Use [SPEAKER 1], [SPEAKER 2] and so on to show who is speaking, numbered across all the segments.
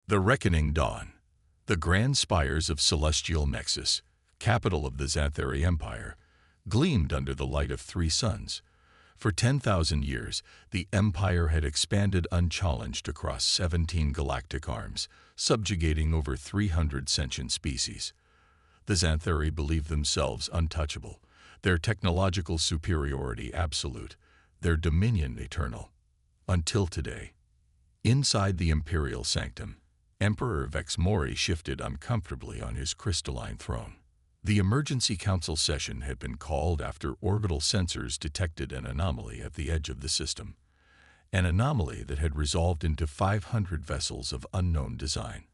[SPEAKER 1] The Reckoning Dawn. The grand spires of celestial Nexus, capital of the Xanthari Empire, gleamed under the light of three suns. For 10,000 years, the empire had expanded unchallenged across 17 galactic arms, subjugating over 300 sentient species. The Xanthari believed themselves untouchable, their technological superiority absolute, their dominion eternal. Until today. Inside the imperial sanctum, Emperor Vex Mori shifted uncomfortably on his crystalline throne. The emergency council session had been called after orbital sensors detected an anomaly at the edge of the system, an anomaly that had resolved into 500 vessels of unknown design.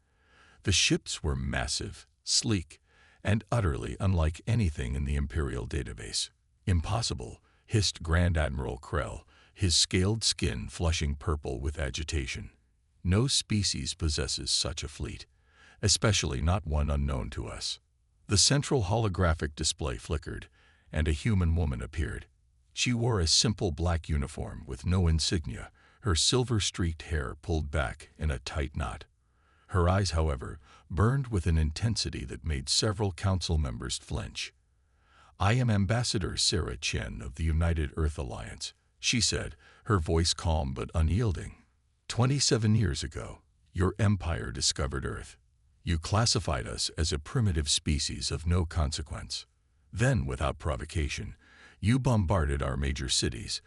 [SPEAKER 1] The ships were massive, sleek, and utterly unlike anything in the Imperial database. Impossible, hissed Grand Admiral Krell, his scaled skin flushing purple with agitation. No species possesses such a fleet, especially not one unknown to us. The central holographic display flickered, and a human woman appeared. She wore a simple black uniform with no insignia, her silver-streaked hair pulled back in a tight knot. Her eyes, however, burned with an intensity that made several council members flinch. "I am Ambassador Sarah Chen of the United Earth Alliance," she said, her voice calm but unyielding. 27 years ago, your empire discovered Earth. You classified us as a primitive species of no consequence. Then, without provocation, you bombarded our major cities,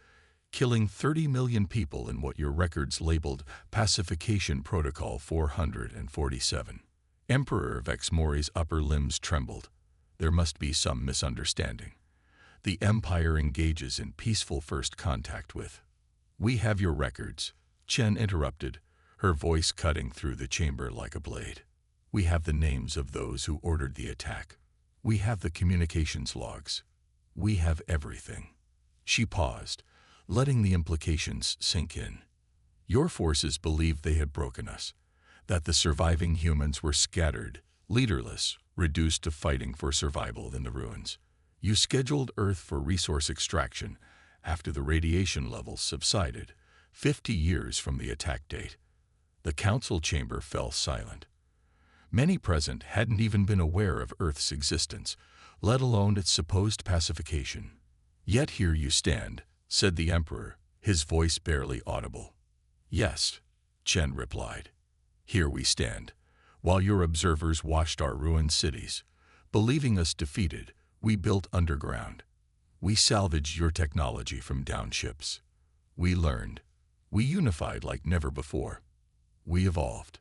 [SPEAKER 1] killing 30 million people in what your records labeled Pacification Protocol 447. Emperor Vex Mori's upper limbs trembled. There must be some misunderstanding. The Empire engages in peaceful first contact with. "We have your records," Chen interrupted, her voice cutting through the chamber like a blade. "We have the names of those who ordered the attack. We have the communications logs. We have everything." She paused, letting the implications sink in. "Your forces believed they had broken us, that the surviving humans were scattered, leaderless, reduced to fighting for survival in the ruins. You scheduled Earth for resource extraction after the radiation levels subsided, 50 years from the attack date." The council chamber fell silent. Many present hadn't even been aware of Earth's existence, let alone its supposed pacification. "Yet here you stand," said the Emperor, his voice barely audible. "Yes," Chen replied. "Here we stand, while your observers watched our ruined cities. Believing us defeated, we built underground. We salvaged your technology from downed ships. We learned. We unified like never before. We evolved."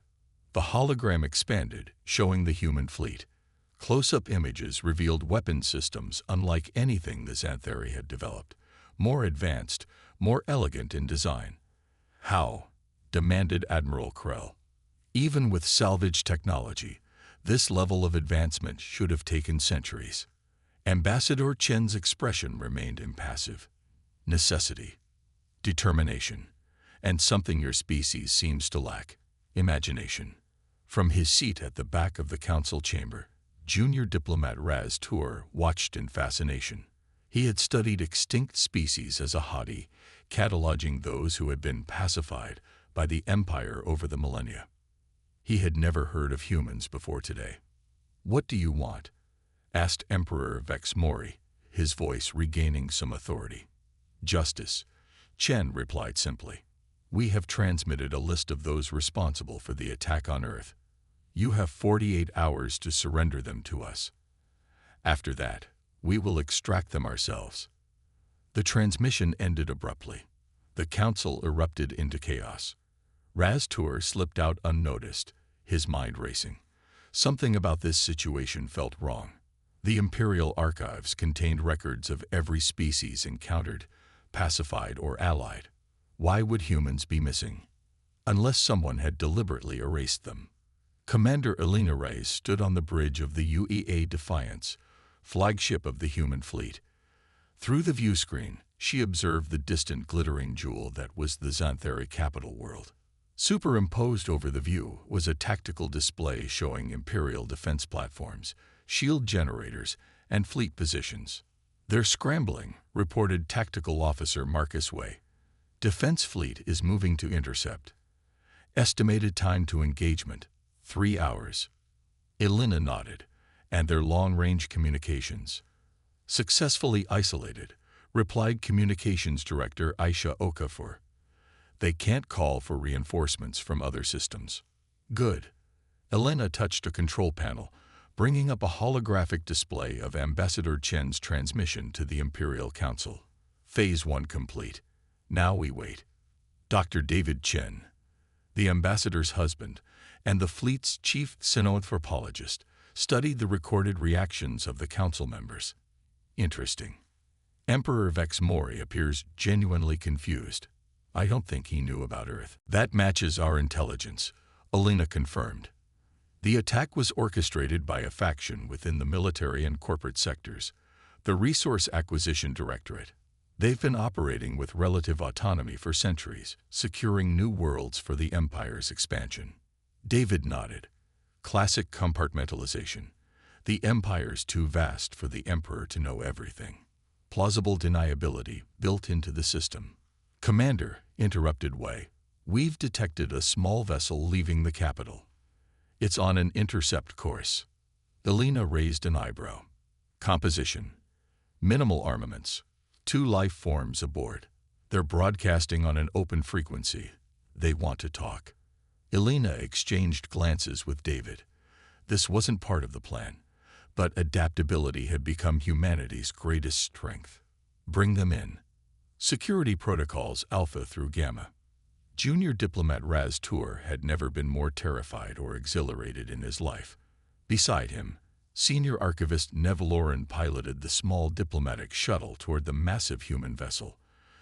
[SPEAKER 1] The hologram expanded, showing the human fleet. Close-up images revealed weapon systems unlike anything the Xanthari had developed, more advanced, more elegant in design. "How?" demanded Admiral Krell. "Even with salvage technology, this level of advancement should have taken centuries." Ambassador Chen's expression remained impassive. "Necessity, determination, and something your species seems to lack: imagination." From his seat at the back of the council chamber, junior diplomat Raz Tur watched in fascination. He had studied extinct species as a hobby, cataloging those who had been pacified by the Empire over the millennia. He had never heard of humans before today. "What do you want?" asked Emperor Vex Mori, his voice regaining some authority. "Justice," Chen replied simply. "We have transmitted a list of those responsible for the attack on Earth. You have 48 hours to surrender them to us. After that, we will extract them ourselves." The transmission ended abruptly. The council erupted into chaos. Raz Tur slipped out unnoticed, his mind racing. Something about this situation felt wrong. The Imperial archives contained records of every species encountered, pacified or allied. Why would humans be missing? Unless someone had deliberately erased them. Commander Elena Reyes stood on the bridge of the UEA Defiance, flagship of the human fleet. Through the view screen, she observed the distant glittering jewel that was the Xanthari capital world. Superimposed over the view was a tactical display showing Imperial defense platforms, shield generators, and fleet positions. "They're scrambling," reported Tactical Officer Marcus Way. "Defense fleet is moving to intercept. Estimated time to engagement, 3 hours. Elena nodded, and their long-range communications. Successfully isolated, replied Communications Director Aisha Okafor. They can't call for reinforcements from other systems. Good. Elena touched a control panel, bringing up a holographic display of Ambassador Chen's transmission to the Imperial Council. Phase 1 complete. Now we wait. Dr. David Chen, the ambassador's husband, and the fleet's chief xenoanthropologist, studied the recorded reactions of the council members. Interesting. Emperor Vex Mori appears genuinely confused. I don't think he knew about Earth. That matches our intelligence, Elena confirmed. The attack was orchestrated by a faction within the military and corporate sectors, the Resource Acquisition Directorate. They've been operating with relative autonomy for centuries, securing new worlds for the Empire's expansion. David nodded. Classic compartmentalization. The Empire's too vast for the Emperor to know everything. Plausible deniability built into the system. Commander, interrupted Wei, we've detected a small vessel leaving the capital. It's on an intercept course. Elena raised an eyebrow. Composition. Minimal armaments. 2 life forms aboard. They're broadcasting on an open frequency. They want to talk. Elena exchanged glances with David. This wasn't part of the plan, but adaptability had become humanity's greatest strength. Bring them in. Security protocols Alpha through Gamma. Junior diplomat Raz Tur had never been more terrified or exhilarated in his life. Beside him, Senior Archivist Nevaloran piloted the small diplomatic shuttle toward the massive human vessel.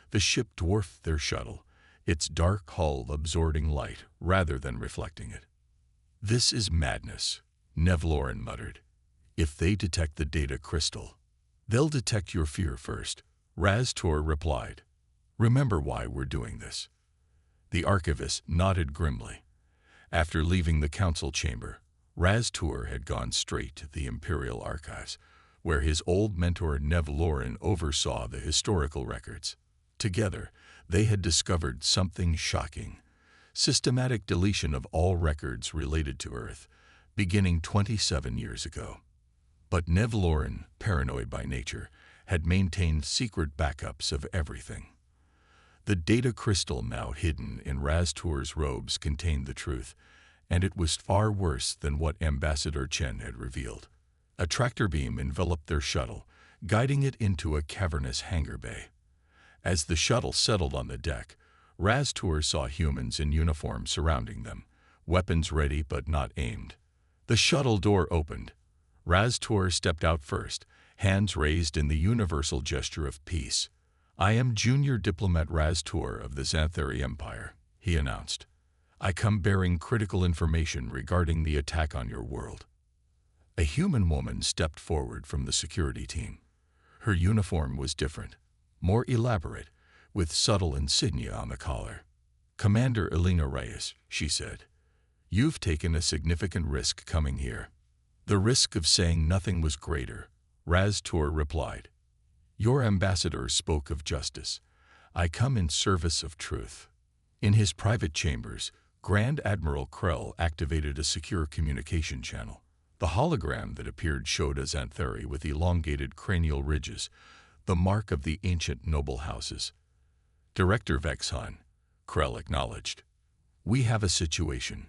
[SPEAKER 1] The ship dwarfed their shuttle, its dark hull absorbing light rather than reflecting it. This is madness, Nevaloran muttered. If they detect the data crystal, they'll detect your fear first, Raz Tur replied. Remember why we're doing this. The archivist nodded grimly. After leaving the council chamber, Raz Tur had gone straight to the Imperial Archives, where his old mentor Nevaloran oversaw the historical records. Together, they had discovered something shocking: systematic deletion of all records related to Earth, beginning 27 years ago. But Nevaloran, paranoid by nature, had maintained secret backups of everything. The data crystal now hidden in Raz Tur's robes contained the truth, and it was far worse than what Ambassador Chen had revealed. A tractor beam enveloped their shuttle, guiding it into a cavernous hangar bay. As the shuttle settled on the deck, Raz Tur saw humans in uniform surrounding them, weapons ready but not aimed. The shuttle door opened. Raz Tur stepped out first, hands raised in the universal gesture of peace. I am Junior Diplomat Raz Tur of the Xanthari Empire, he announced. I come bearing critical information regarding the attack on your world. A human woman stepped forward from the security team. Her uniform was different, more elaborate, with subtle insignia on the collar. Commander Elena Reyes, she said, you've taken a significant risk coming here. The risk of saying nothing was greater, Raz Tur replied. Your ambassador spoke of justice. I come in service of truth. In his private chambers, Grand Admiral Krell activated a secure communication channel. The hologram that appeared showed a Xanthari with elongated cranial ridges, the mark of the ancient noble houses. Director Vexhan, Krell acknowledged. We have a situation.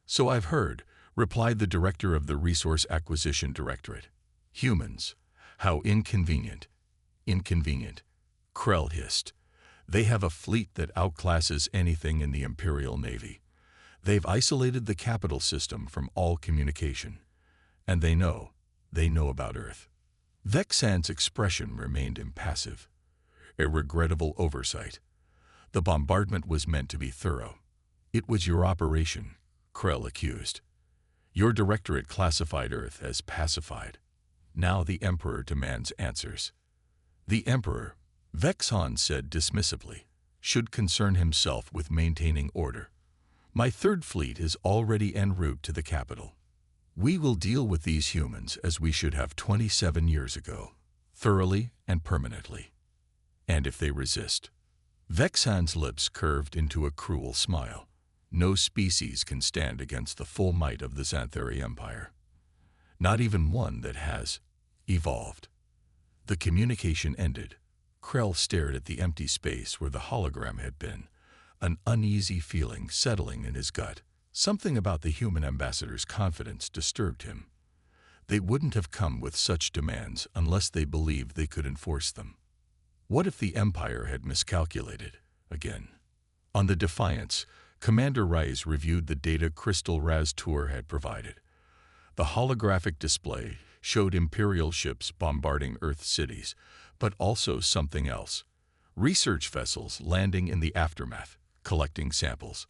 [SPEAKER 1] So I've heard, replied the director of the Resource Acquisition Directorate. Humans. How inconvenient. Inconvenient, Krell hissed. They have a fleet that outclasses anything in the Imperial Navy. They've isolated the capital system from all communication. And they know about Earth. Vexhan's expression remained impassive. A regrettable oversight. The bombardment was meant to be thorough. It was your operation, Krell accused. Your directorate classified Earth as pacified. Now the Emperor demands answers. The Emperor, Vexhan said dismissively, should concern himself with maintaining order. My third fleet is already en route to the capital. We will deal with these humans as we should have 27 years ago, thoroughly and permanently. And if they resist? Vexhan's lips curved into a cruel smile. No species can stand against the full might of the Xanthari Empire. Not even one that has evolved. The communication ended. Krell stared at the empty space where the hologram had been, an uneasy feeling settling in his gut. Something about the human ambassador's confidence disturbed him. They wouldn't have come with such demands unless they believed they could enforce them. What if the Empire had miscalculated again? On the Defiance, Commander Rice reviewed the data Crystal Raz-Tur had provided. The holographic display showed Imperial ships bombarding Earth cities, but also something else. Research vessels landing in the aftermath, collecting samples.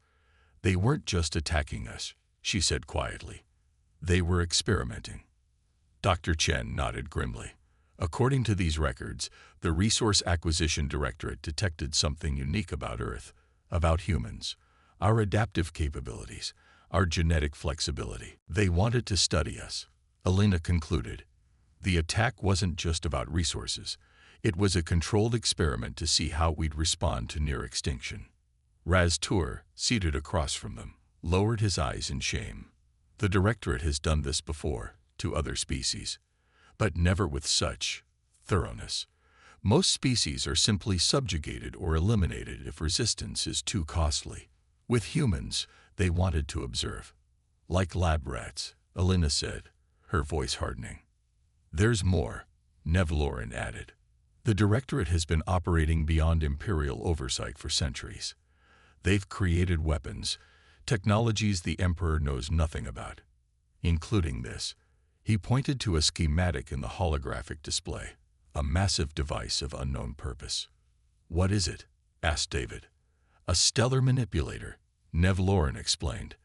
[SPEAKER 1] They weren't just attacking us, she said quietly. They were experimenting. Dr. Chen nodded grimly. According to these records, the Resource Acquisition Directorate detected something unique about Earth, about humans, our adaptive capabilities, our genetic flexibility. They wanted to study us, Alina concluded. The attack wasn't just about resources. It was a controlled experiment to see how we'd respond to near extinction. Raz-Tur, seated across from them, lowered his eyes in shame. The Directorate has done this before, to other species, but never with such thoroughness. Most species are simply subjugated or eliminated if resistance is too costly. With humans, they wanted to observe. Like lab rats, Alina said, her voice hardening. There's more, Nevlorin added. The Directorate has been operating beyond Imperial oversight for centuries. They've created weapons, technologies the Emperor knows nothing about, including this. He pointed to a schematic in the holographic display, a massive device of unknown purpose. What is it? Asked David. A stellar manipulator, Nevlorin explained,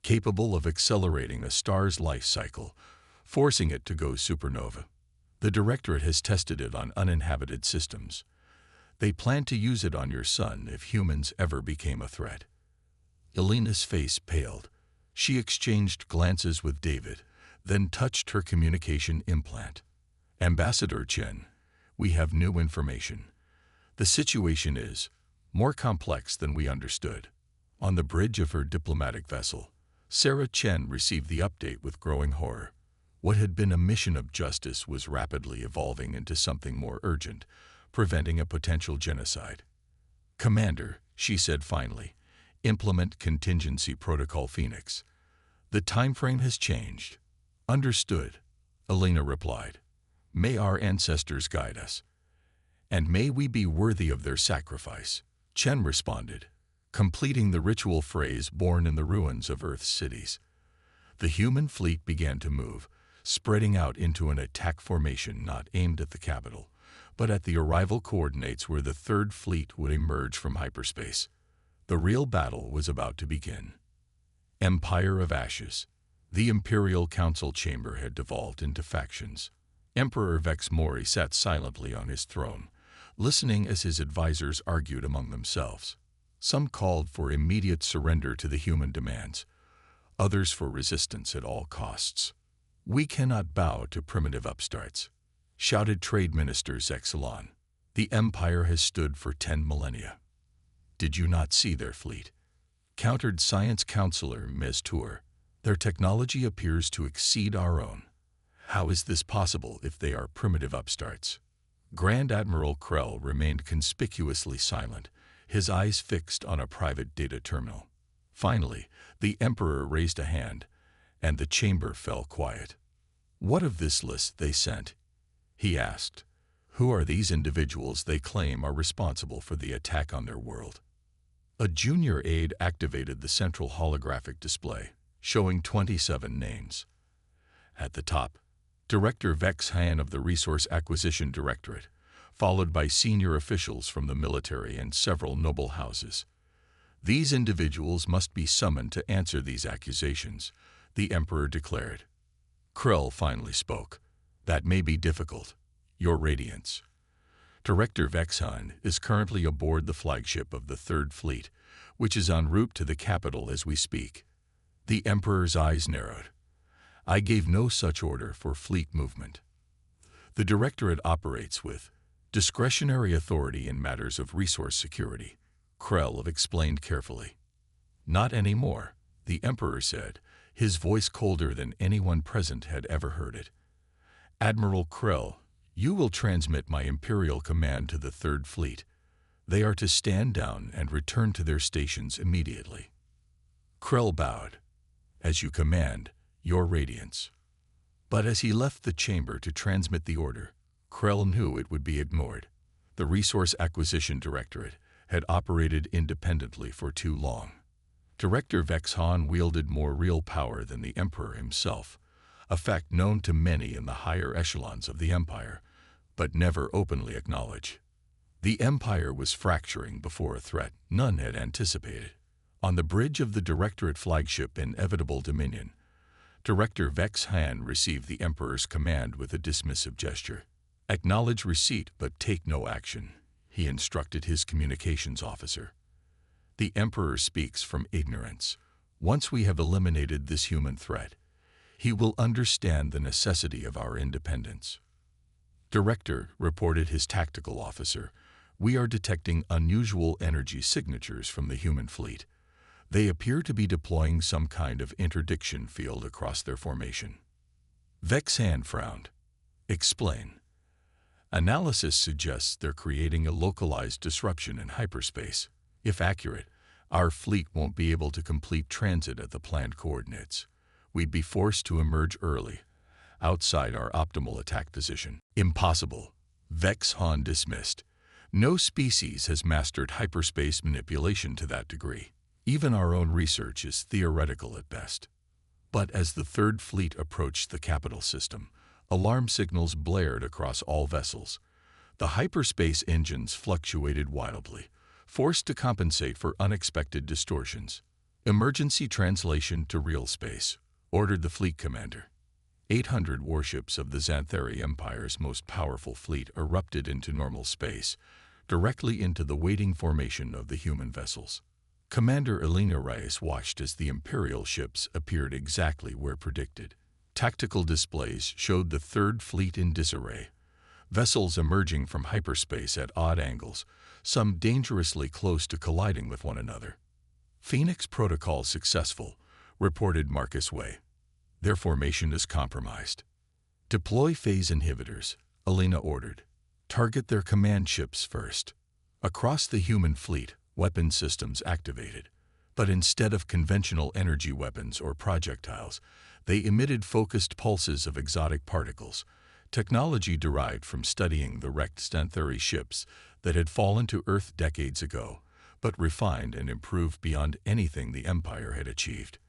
[SPEAKER 1] capable of accelerating a star's life cycle, forcing it to go supernova. The Directorate has tested it on uninhabited systems. They plan to use it on your son if humans ever became a threat. Alina's face paled. She exchanged glances with David, then touched her communication implant. Ambassador Chen, we have new information. The situation is more complex than we understood. On the bridge of her diplomatic vessel, Sarah Chen received the update with growing horror. What had been a mission of justice was rapidly evolving into something more urgent, preventing a potential genocide. Commander, she said finally, implement contingency protocol Phoenix. The timeframe has changed. Understood, Alina replied. May our ancestors guide us. And may we be worthy of their sacrifice, Chen responded, completing the ritual phrase born in the ruins of Earth's cities. The human fleet began to move, spreading out into an attack formation not aimed at the capital, but at the arrival coordinates where the Third Fleet would emerge from hyperspace. The real battle was about to begin. Empire of Ashes. The Imperial Council chamber had devolved into factions. Emperor Vex Mori sat silently on his throne, listening as his advisors argued among themselves. Some called for immediate surrender to the human demands, others for resistance at all costs. We cannot bow to primitive upstarts, shouted Trade Minister Zexalon. The Empire has stood for 10 millennia. Did you not see their fleet? Countered Science Counselor Ms. Tour. Their technology appears to exceed our own. How is this possible if they are primitive upstarts? Grand Admiral Krell remained conspicuously silent, his eyes fixed on a private data terminal. Finally, the Emperor raised a hand, and the chamber fell quiet. What of this list they sent? He asked. Who are these individuals they claim are responsible for the attack on their world? A junior aide activated the central holographic display, showing 27 names. At the top, Director Vex Han of the Resource Acquisition Directorate, followed by senior officials from the military and several noble houses. These individuals must be summoned to answer these accusations, the Emperor declared. Krell finally spoke. That may be difficult, Your Radiance. Director Vex Han is currently aboard the flagship of the Third Fleet, which is en route to the capital as we speak. The Emperor's eyes narrowed. I gave no such order for fleet movement. The Directorate operates with discretionary authority in matters of resource security, Krell explained carefully. "Not anymore," the Emperor said, his voice colder than anyone present had ever heard it. "Admiral Krell, you will transmit my Imperial command to the Third Fleet. They are to stand down and return to their stations immediately." Krell bowed. "As you command, Your Radiance." But as he left the chamber to transmit the order, Krell knew it would be ignored. The Resource Acquisition Directorate had operated independently for too long. Director Vex Han wielded more real power than the Emperor himself, a fact known to many in the higher echelons of the Empire, but never openly acknowledged. The Empire was fracturing before a threat none had anticipated. On the bridge of the Directorate flagship Inevitable Dominion, Director Vex Han received the Emperor's command with a dismissive gesture. "Acknowledge receipt, but take no action," he instructed his communications officer. "The Emperor speaks from ignorance. Once we have eliminated this human threat, he will understand the necessity of our independence." "Director," reported his tactical officer, "we are detecting unusual energy signatures from the human fleet. They appear to be deploying some kind of interdiction field across their formation." Vex Han frowned. "Explain." "Analysis suggests they're creating a localized disruption in hyperspace. If accurate, our fleet won't be able to complete transit at the planned coordinates. We'd be forced to emerge early, outside our optimal attack position." "Impossible," Vex Han dismissed. "No species has mastered hyperspace manipulation to that degree. Even our own research is theoretical at best." But as the Third Fleet approached the capital system, alarm signals blared across all vessels. The hyperspace engines fluctuated wildly, forced to compensate for unexpected distortions. "Emergency translation to real space," ordered the fleet commander. 800 warships of the Xanthari Empire's most powerful fleet erupted into normal space, directly into the waiting formation of the human vessels. Commander Elena Reyes watched as the Imperial ships appeared exactly where predicted. Tactical displays showed the Third Fleet in disarray, vessels emerging from hyperspace at odd angles, some dangerously close to colliding with one another. "Phoenix Protocol successful," reported Marcus Way. "Their formation is compromised." "Deploy phase inhibitors," Elena ordered. "Target their command ships first." Across the human fleet, weapon systems activated, but instead of conventional energy weapons or projectiles, they emitted focused pulses of exotic particles, technology derived from studying the wrecked Xanthari ships that had fallen to Earth decades ago, but refined and improved beyond anything the Empire had achieved.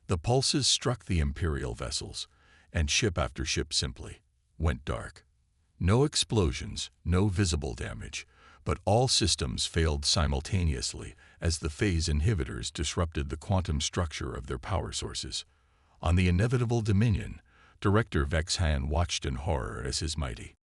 [SPEAKER 1] The pulses struck the Imperial vessels, and ship after ship simply went dark. No explosions, no visible damage, but all systems failed simultaneously as the phase inhibitors disrupted the quantum structure of their power sources. On the Inevitable Dominion, Director Vex Han watched in horror as his mighty